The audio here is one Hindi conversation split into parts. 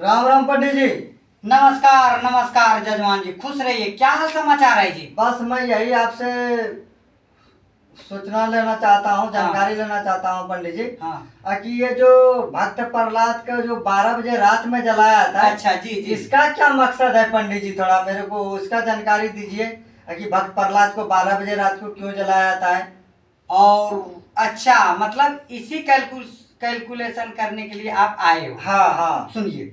राम राम पंडित जी। नमस्कार नमस्कार जजमान जी, खुश रहिए। क्या हाल समाचार है जी? बस मैं यही आपसे सूचना लेना चाहता हूँ, जानकारी लेना चाहता हूँ पंडित जी। हाँ। कि ये जो भक्त प्रहलाद का जो 12 बजे रात में जलाया था, अच्छा जी जी। इसका क्या मकसद है पंडित जी? थोड़ा मेरे को उसका जानकारी दीजिए कि भक्त प्रहलाद को 12 बजे रात को क्यों जलाया जाता है। और अच्छा, मतलब इसी कैलकुलेशन करने के लिए आप आए हो? हाँ हाँ। सुनिए,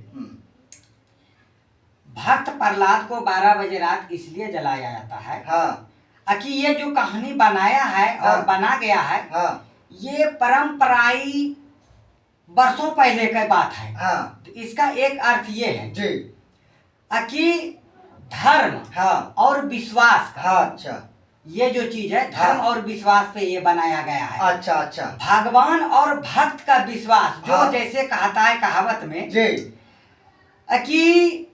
भक्त प्रहलाद को 12 बजे रात इसलिए जलाया जाता है हाँ कि ये जो कहानी बनाया है और हाँ, बना गया है, हाँ ये परंपराई वर्षों पहले की बात है। हाँ, तो इसका एक अर्थ ये है जी कि धर्म हाँ और विश्वास, हाँ, अच्छा ये जो चीज है धर्म और विश्वास पे ये बनाया गया है। अच्छा अच्छा, भगवान और भक्त का विश्वास, जो हाँ, जैसे कहता है कहावत में जी कि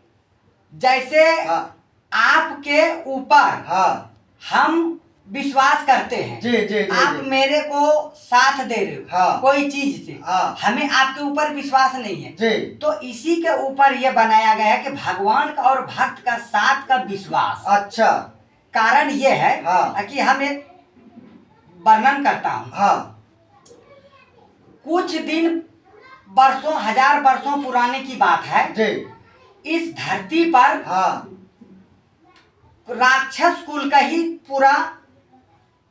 जैसे हाँ आपके ऊपर हाँ, हम विश्वास करते हैं, जी जी जी आप जी, मेरे को साथ दे रहे हो हाँ, कोई चीज से, हाँ, हमें आपके ऊपर विश्वास नहीं है, जी तो इसी के ऊपर यह बनाया गया है कि भगवान का और भक्त का साथ का विश्वास। अच्छा, कारण यह है हाँ, कि हम एक वर्णन करता हूं। हाँ कुछ दिन वर्षों, हजार वर्षों पुराने की बात है। जी, इस धरती पर हाँ राक्षस कुल का ही पूरा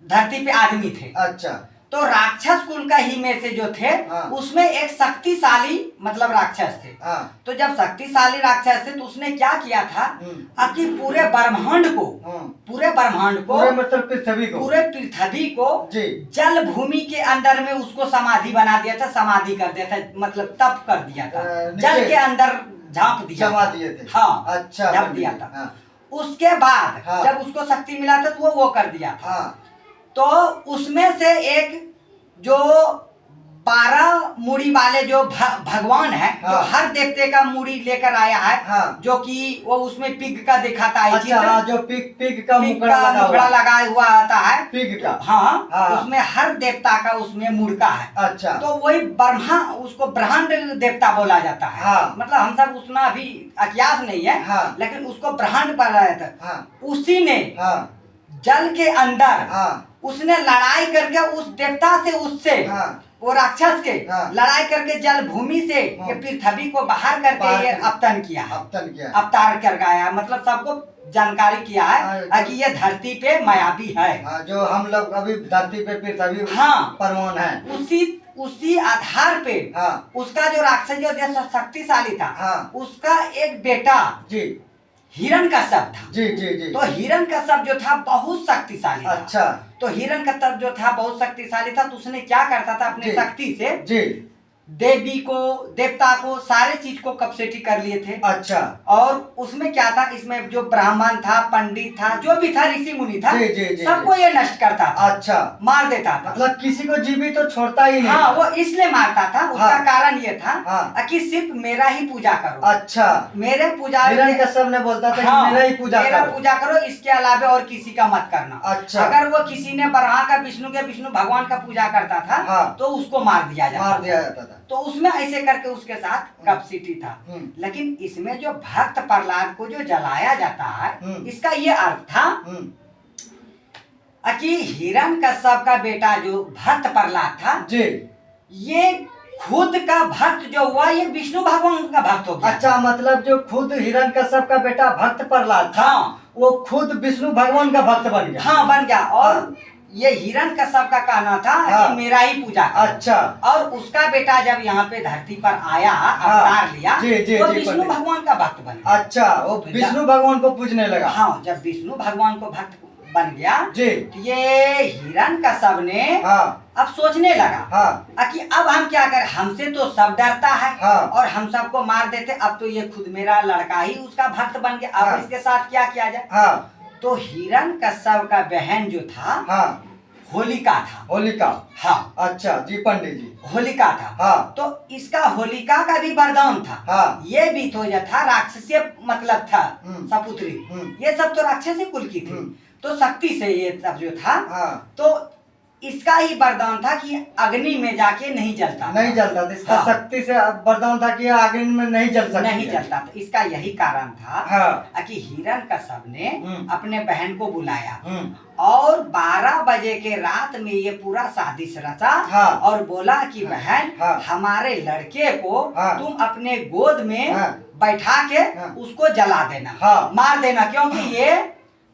धरती पे आदमी थे। अच्छा, तो राक्षस कुल का ही में से जो थे, हाँ, उसमें एक शक्तिशाली मतलब राक्षस थे। हाँ, तो जब शक्तिशाली राक्षस थे तो उसने क्या किया था कि पूरे ब्रह्मांड को, पूरे ब्रह्मांड को, पूरे मतलब पृथ्वी को, पूरे पृथ्वी को जी जल भूमि के अंदर में उसको समाधि बना दिया था, समाधि कर दिया था, मतलब तप कर दिया था, जल के अंदर झांप दिया, जमा दिए थे। हाँ अच्छा, झांप दिया था। हाँ, उसके बाद हाँ, जब उसको शक्ति मिला था तो वो कर दिया था। हाँ, तो उसमें से एक जो 12 मूड़ी वाले जो भगवान है, हाँ, जो हर देवते का मूड़ी लेकर आया है, हाँ, जो कि वो उसमें पिग का दिखाता है, अच्छा, हाँ, जो पिग का मुखड़ा लगा हुआ आता है पिग का, हाँ, हाँ, उसमें हर देवता का उसमें मुड़का है। अच्छा, तो वही ब्रह्मा, उसको ब्रह्मांड देवता बोला जाता है। हाँ, मतलब हम सब उसमें अभी अज्ञात नहीं है, हाँ, लेकिन उसको ब्रह्मांड बोला जाता है। हाँ, उसी ने हाँ, जल के अंदर, हाँ, उसने लड़ाई करके उस देवता से, उससे, हाँ, वो राक्षस के, हाँ, लड़ाई करके जल भूमि से हाँ, ये पृथ्वी को बाहर करके ये अवतरण किया है, अवतार कर गया है। मतलब सबको जानकारी किया है कि ये धरती पे मायावी है, जो हम लोग अभी धरती पे पृथ्वी हाँ परमोन है। उसी आधार पे हाँ, उसका जो राक्षस जो शक्तिशाली था, हाँ, उसका एक बेटा जी हिरण्यकश्यप था। जी जी जी, तो हिरण्यकश्यप जो था बहुत शक्तिशाली था। अच्छा, तो हिरण्यकश्यप जो था बहुत शक्तिशाली था, तो उसने क्या करता था अपने शक्ति से जी देवी को, देवता को, सारे चीज को कब्जेटी कर लिए थे। अच्छा, और उसमें क्या था, इसमें जो ब्राह्मण था, पंडित था, जो भी था, ऋषि मुनि था, जी जी जी, सबको ये नष्ट करता था, अच्छा, मार देता था। मतलब किसी को जीवित तो छोड़ता ही नहीं। हाँ, वो इसलिए मारता था, उसका हाँ, कारण ये था हाँ, कि सिर्फ मेरा ही पूजा करो। अच्छा, मेरे पूजा, हिरण्यकश्यप ने बोलता था हाँ, मेरा ही पूजा मेरा करो, पूजा करो, इसके अलावा और किसी का मत करना। अच्छा, अगर वो किसी ने ब्रह्मा का, विष्णु के, विष्णु भगवान का पूजा करता था, हाँ, तो उसको मार दिया जाता था। तो उसमें ऐसे करके उसके साथ कपसिटी था। लेकिन इसमें जो भक्त प्रहलाद को जो जलाया जाता है, इसका ये अर्थ था कि हिरण्यकश्यप का बेटा जो भक्त प्रहलाद था जी, ये खुद का भक्त जो हुआ, ये विष्णु भगवान का भक्त हो गया। अच्छा, मतलब जो खुद हिरण्यकश्यप का बेटा भक्त प्रहलाद था, वो खुद विष्णु भगवान का भक्त बन गया। हाँ, बन गया। और ये हिरण्यकश्यप का कहना था कि मेरा ही पूजा करो। अच्छा, और उसका बेटा जब यहाँ पे धरती पर आया, अवतार लिया, तो विष्णु भगवान का भक्त बन गया। अच्छा, वो विष्णु भगवान को पूजने लगा। हाँ, जब विष्णु भगवान को भक्त बन गया जी, ये हिरण्यकश्यप ने अब सोचने लगा कि अब हम क्या करें, हमसे तो सब डरता है और हम सबको मार देते, अब तो ये खुद मेरा लड़का ही उसका भक्त बन गया, अब इसके साथ क्या किया जाए। तो हिरण्यकश्यप का बहन जो था, होलिका था। होलिका, हाँ, अच्छा जी पंडित जी, होलिका था। तो इसका होलिका का भी वरदान था। ये भी तो जो था राक्षसीय मतलब था, सपुत्री, ये सब तो राक्षसी कुल की थी। तो शक्ति से ये सब जो था, तो इसका ही वरदान था कि अग्नि में जाके नहीं जलता था इसका हाँ। शक्ति से वरदान था कि अग्नि में नहीं जल सकता, नहीं जलता था। इसका यही कारण था हाँ। कि हिरण्यकश्यप ने अपने बहन को बुलाया और 12 बजे के रात में ये पूरा साजिश रचा हाँ। और बोला कि बहन हाँ। हमारे लड़के को हाँ। तुम अपने गोद में हाँ। बैठा के हाँ। उसको जला देना, हाँ। मार देना, क्योंकि ये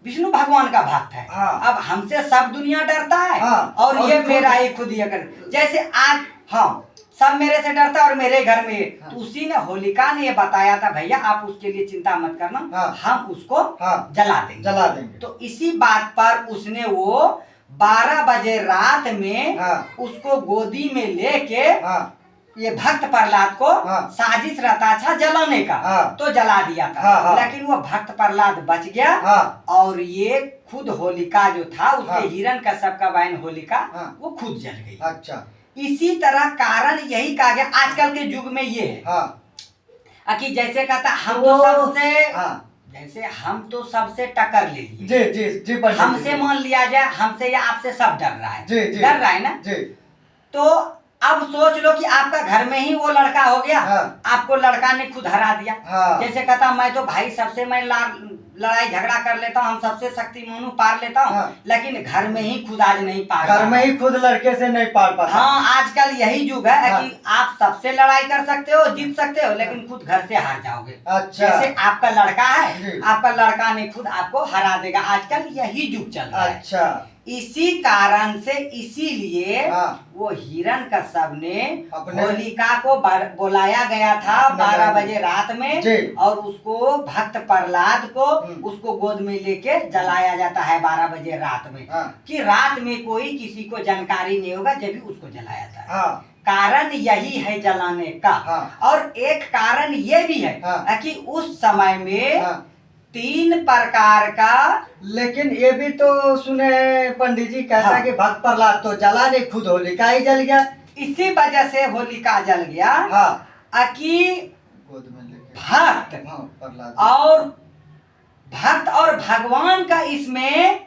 विष्णु भगवान का भक्त है। हाँ। अब हमसे सब दुनिया डरता है हाँ। और ये मेरा ही खुद ये कर, जैसे आज हाँ सब मेरे से डरता और मेरे घर में हाँ। तो उसी ने होलिका ने ये बताया था भैया आप उसके लिए चिंता मत करना, हाँ। हम उसको हाँ। जला देंगे। तो इसी बात पर उसने वो 12 बजे रात में हाँ। उसको गोदी में लेके हाँ। ये भक्त प्रहलाद को हाँ। साजिश रचा था जलाने का, हाँ। तो जला दिया था। हाँ। लेकिन वो भक्त प्रहलाद बच गया हाँ। और ये खुद होलिका जो था उसके हाँ। हिरण्यकश्यप का बहन होलिका हाँ। वो खुद जल गई। अच्छा। इसी तरह कारण यही कहा गया आजकल के युग में ये है हाँ। कि जैसे कहता हम तो सबसे हाँ। जैसे हम तो सबसे टक्कर ले लिए, जी जी जी हमसे मान लिया जाए हमसे या आपसे सब डर रहा है, जी जी डर रहा है ना जी। तो अब सोच लो कि आपका घर में ही वो लड़का हो गया, हाँ। आपको लड़का ने खुद हरा दिया। हाँ। जैसे कहता मैं तो भाई सबसे मैं लड़ाई झगड़ा कर लेता हूँ, हम सबसे शक्तिमान हूँ, पार लेता हूँ। हाँ। लेकिन घर में ही खुद आज नहीं पार, घर में ही खुद लड़के से नहीं पार पाता। हाँ आजकल यही युग है हाँ। कि आप सबसे लड़ाई कर सकते हो, जीत सकते हो, लेकिन खुद घर से हार जाओगे। अच्छा। जैसे आपका लड़का है, जी। आपका लड़का ने खुद आपको हरा देगा। आजकल यही युग चल रहा है। अच्छा। इसी कारण से इसीलिए हाँ। वो हिरण्यकश्यप ने अपने होलिका को बुलाया गया था 12 बजे रात में जी। और उसको भक्त प्रहलाद को उसको गोद में लेके जलाया जाता है 12 बजे रात में। हाँ। कि रात में कोई किसी को जानकारी नहीं होगा जब भी उसको जलाया जाता है। हाँ। कारण यही है जलाने का। हाँ। और एक कारण ये भी है हाँ। कि उस समय में हाँ। 3 प्रकार का, लेकिन ये भी तो सुने पंडित जी कहता है कि भक्त प्रहलाद तो जला नहीं, खुद होलिका ही जल गया। इसी वजह से होलिका जल गया। हाँ। कि गोद में लेके भक्त प्रहलाद भक्त और भगवान का इसमें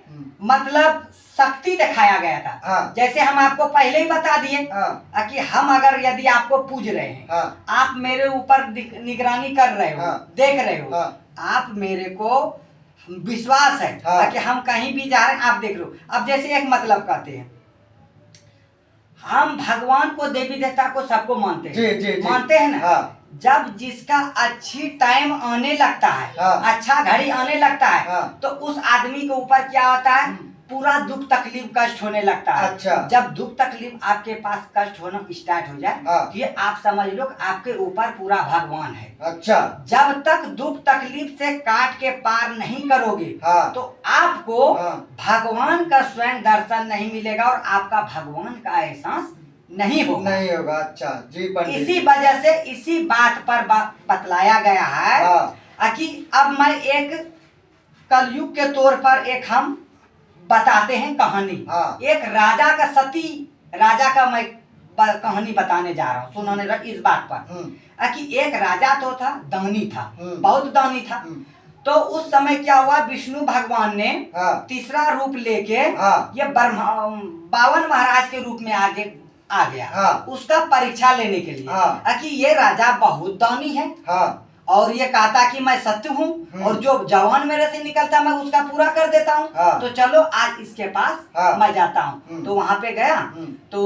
मतलब शक्ति दिखाया गया था। हाँ। जैसे हम आपको पहले ही बता दिए हाँ। कि हम अगर यदि आपको पूज रहे हैं, हाँ। आप मेरे ऊपर निगरानी कर रहे हो, हाँ। देख रहे हो, हाँ। आप मेरे को विश्वास है हाँ। कि हम कहीं भी जा रहे हैं, आप देख लो। अब जैसे एक मतलब कहते हैं, हम भगवान को देवी देवता को सबको मानते हैं। जी, जी, जी। मानते हैं ना। हाँ। जब जिसका अच्छी टाइम आने लगता है, हाँ। अच्छा घड़ी आने लगता है, हाँ। तो उस आदमी के ऊपर क्या होता है, पूरा दुख तकलीफ कष्ट होने लगता है। अच्छा। जब दुख तकलीफ आपके पास कष्ट होना स्टार्ट हो जाए, हाँ। तो ये आप समझ लो कि आपके ऊपर पूरा भगवान है। अच्छा। जब तक दुख तकलीफ से काट के पार नहीं करोगे, हाँ। तो आपको हाँ। भगवान का स्वयं दर्शन नहीं मिलेगा और आपका भगवान का एहसास नहीं होगा। अच्छा जी पंडित। इसी वजह से इसी बात पर बतलाया गया है। हाँ। कि अब मैं एक कलयुग के तौर पर एक हम बताते हैं कहानी। हाँ। एक राजा का सती राजा का मैं कहानी बताने जा रहा हूँ, सुनाने इस बात पर कि एक राजा तो था, दानी था, बहुत दानी था। तो उस समय क्या हुआ, विष्णु भगवान ने तीसरा रूप लेके ये बावन महाराज के रूप में आगे आ गया उसका परीक्षा लेने के लिए। कि ये राजा बहुत दानी है और ये कहता कि मैं सत्य हूँ और जो जवान मेरे से निकलता मैं उसका पूरा कर देता हूँ। तो चलो आज इसके पास मैं जाता हूँ। तो वहां पे गया, तो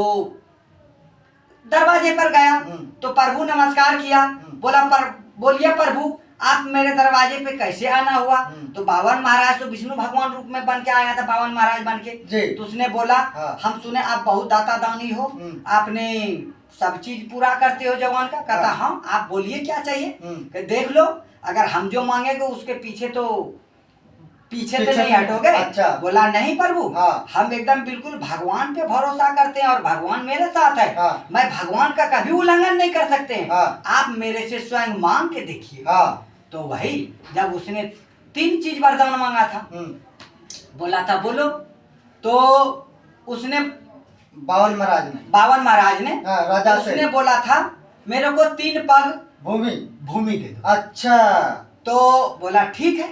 दरवाजे पर गया, तो प्रभु नमस्कार किया, बोला बोलिए प्रभु आप मेरे दरवाजे पे कैसे आना हुआ। तो बावन महाराज तो विष्णु भगवान रूप में बन के आया था, बावन महाराज बन के। तो उसने बोला हम सुने आप बहुत दाता दानी हो, आपने सब चीज पूरा करते हो जवान का। कहता हाँ आप बोलिए क्या चाहिए। देख लो अगर हम जो मांगेंगे उसके पीछे तो नहीं हटोगे। अच्छा। बोला नहीं प्रभु, हम एकदम बिल्कुल भगवान पे भरोसा करते हैं और भगवान मेरे साथ है। मैं भगवान का कभी उल्लंघन नहीं कर सकते हैं। आप मेरे से स्वयं मांग के देखिए। तो वही जब उसने 3 चीज वरदान मांगा था, बोला था बोलो, तो उसने बावन महाराज ने राजा उसने बोला था मेरे को 3 पग भूमि दे दो। अच्छा। तो बोला ठीक है।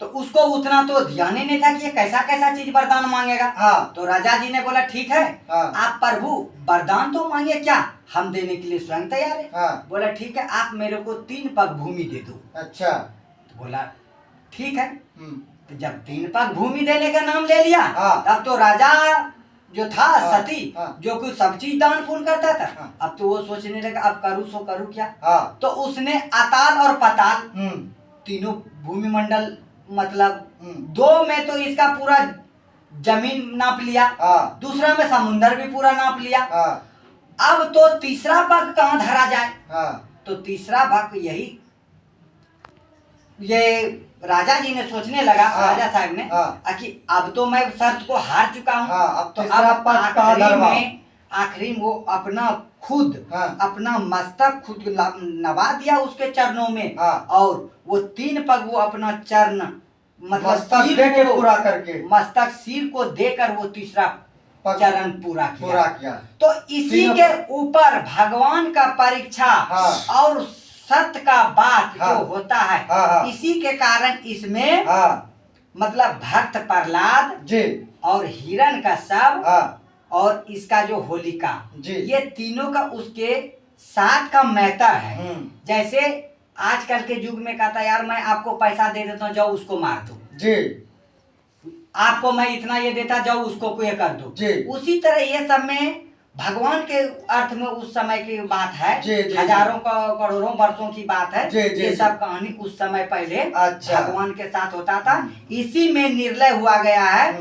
तो उसको उतना तो ध्यान ही नहीं था कि ये कैसा कैसा चीज वरदान मांगेगा। हाँ। तो राजा जी ने बोला ठीक है, हाँ। आप प्रभु वरदान तो मांगे, क्या हम देने के लिए स्वयं तैयार है। हाँ। बोला ठीक है, आप मेरे को 3 पग भूमि दे दो। अच्छा। तो बोला ठीक है। तो जब 3 पग भूमि देने का नाम ले लिया, हाँ। तब तो राजा जो था हाँ। सती, हाँ। जो कुछ सब चीज दान पुण्य करता था, हाँ। अब तो वो सोचने लगा अब करूँ सो करूँ क्या। हाँ। तो उसने अताल और पताल हम्म। तीनों भूमि मंडल, मतलब 2 में तो इसका पूरा जमीन नाप लिया, हाँ। दूसरा में समुंदर भी पूरा नाप लिया। हाँ। अब तो तीसरा पग कहाँ धरा जाए। हाँ। तो तीसरा भाग यही ये राजा जी ने सोचने लगा। हाँ। राजा साहब ने हाँ। कि अब तो मैं शर्त को हार चुका हूँ। हाँ, अब तो तीसरा अब पग कहाँ धरवाऊं? आखिरी में वो अपना खुद, हाँ। अपना मस्तक खुद नवा दिया उसके चरणों में। हाँ। और वो 3 पग वो अपना चरण, मतलब मस्तक सिर दे के को, पूरा करके, मस्तक सिर को देकर वो तीसरा चरण पूरा किया। तो इसी के ऊपर भगवान का परीक्षा। हाँ। और सत्य का बात हाँ। जो होता है। हाँ। इसी के कारण इसमें हाँ। मतलब भक्त प्रहलाद जी और हिरण का शव, हाँ। और इसका जो होलिका जी, ये तीनों का उसके साथ का मैटर है। जैसे आजकल के युग में कहता यार मैं आपको पैसा दे देता हूँ, जाओ उसको मार दो जी, आपको मैं इतना ये देता, जाओ उसको ये कर दो जी। उसी तरह ये सब में भगवान के अर्थ में उस समय की बात है। जी, जी, हजारों करोड़ों वर्षों की बात है। जी, जी, ये जी। सब कहानी उस समय पहले अच्छा। भगवान के साथ होता था। इसी में निर्णय हुआ गया है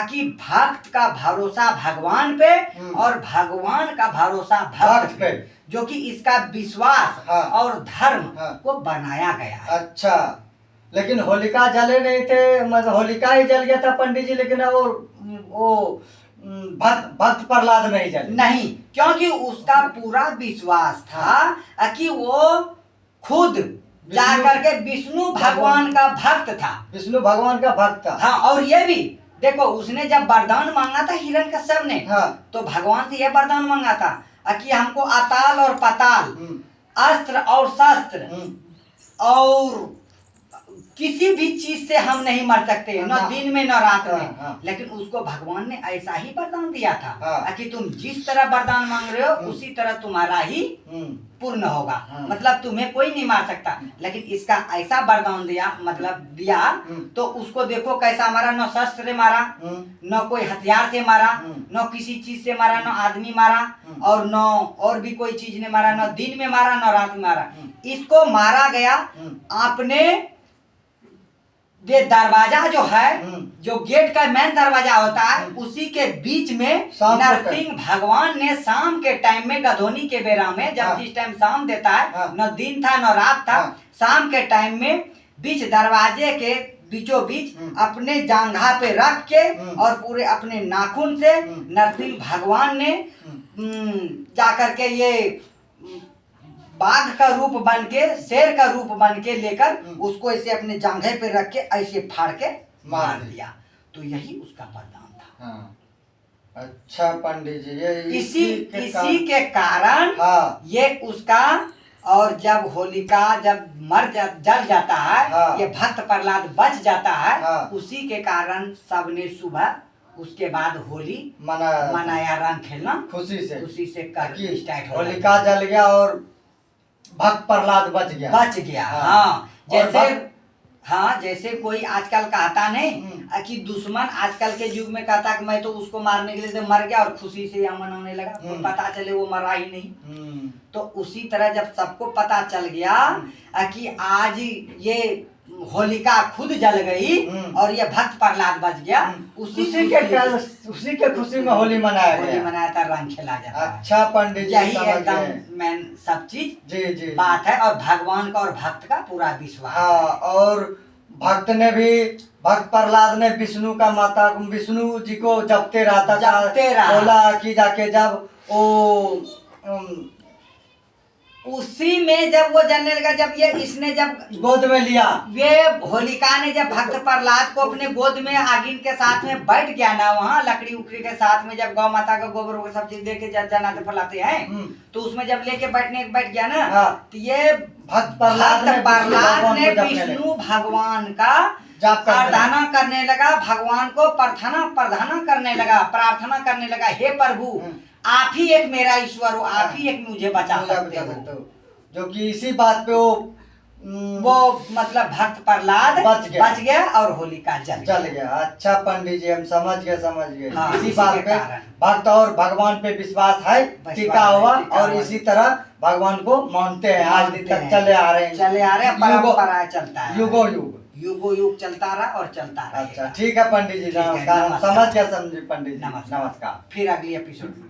कि भक्त का भरोसा भगवान पे और भगवान का भरोसा भक्त पे, जो कि इसका विश्वास हाँ। और धर्म हाँ। को बनाया गया है। अच्छा, लेकिन होलिका जले नहीं थे, मतलब होलिका ही जल गया था पंडित जी, लेकिन वो भक्त प्रहलाद नहीं जले। नहीं, क्योंकि उसका पूरा विश्वास था कि वो खुद जा करके विष्णु भगवान का भक्त था। विष्णु भगवान का भक्त था। हाँ, और ये भी देखो उसने जब वरदान मांगा था हिरण्यकश्यप ने, हाँ। तो भगवान से यह वरदान मांगा था कि हमको अताल और पताल, अस्त्र और शस्त्र और किसी भी चीज से हम नहीं मर सकते, न दिन में न रात में। लेकिन उसको भगवान ने ऐसा ही वरदान दिया था कि तुम जिस तरह वरदान मांग रहे हो उसी तरह तुम्हारा ही पूर्ण होगा। मतलब तुम्हें कोई नहीं मार सकता। लेकिन इसका ऐसा वरदान दिया, मतलब दिया तो उसको देखो कैसा मारा, न शस्त्र से मारा, न कोई हथियार से मारा, न किसी चीज से मारा, न आदमी मारा, और न और भी कोई चीज ने मारा, न दिन में मारा न रात में मारा। इसको मारा गया आपने ये दरवाजा जो है, जो गेट का मेन दरवाजा होता है, उसी के बीच में नरसिंह भगवान ने शाम के टाइम में गधोनी के बेरा में, जब जिस टाइम शाम देता है, न दिन था न रात था, शाम के टाइम में बीच दरवाजे के बीचों बीच अपने जांघा पे रख के और पूरे अपने नाखून से नरसिंह भगवान ने जाकर के ये बाघ का रूप बन के, शेर का रूप बन के लेकर उसको ऐसे अपने जांघे पे रख के ऐसे फाड़ के मार दिया। तो यही उसका वरदान था। हाँ। अच्छा पंडित जी, ये इसी के कारण ये उसका, और जब होलिका जब जल जाता है, ये भक्त प्रहलाद बच जाता है, उसी के कारण सबने सुबह उसके बाद होली मनाया, रंग खेलना खुशी से कर स्टार्ट हो। होलिका जल गया और भक्त प्रहलाद बच गया। हाँ। जैसे कोई आजकल कहता नहीं कि दुश्मन आजकल के युग में कहता कि मैं तो उसको मारने के लिए मर गया और खुशी से यहाँ मनाने लगा, पता चले वो मरा ही नहीं। तो उसी तरह जब सबको पता चल गया कि आज ये होलिका खुद जल गई और ये भक्त प्रहलाद बच गया, उसी के खुशी में होली मनाया था, रंग खेला जाता है। अच्छा पंडित जी, यही एकदम मेन सब चीज बात है। और भगवान का और भक्त का पूरा विश्वास। हाँ, और भक्त ने भी, भक्त प्रहलाद ने विष्णु का माता विष्णु जी को जपते रहा, बोला कि जाके जब वो उसी में जब वो जानने लगा, जब ये इसने जब गोद में लिया, ये होलिका ने जब भक्त प्रहलाद को अपने गोद में आगिन के साथ में बैठ गया ना, वहाँ लकड़ी उकड़ी के साथ में, जब गौ माता का गोबर वोबर सब चीज लेके जनाते फैलाते हैं, तो उसमें जब लेके बैठ गया ना, तो ये भक्त प्रहलाद ने विष्णु भगवान का जाप करने आराधना करने लगा, भगवान को प्रार्थना करने लगा, प्रार्थना करने लगा, हे प्रभु आप ही एक मेरा ईश्वर हो, आप ही एक मुझे बचा सकते हो। जो कि इसी बात पे वो मतलब भक्त प्रहलाद बच गया और होलिका जल गया। अच्छा पंडित जी, हम समझ गए। हाँ, इसी बात पे भक्त और भगवान पे विश्वास है, टिका हुआ, और इसी तरह भगवान को मानते हैं, आज तक चले आ रहे हैं, परंपरा चलता है, युगो युग चलता रहा और चलता रहा। अच्छा ठीक है पंडित जी, नमस्कार। समझ गया पंडित जी, नमस्कार। फिर अगली एपिसोड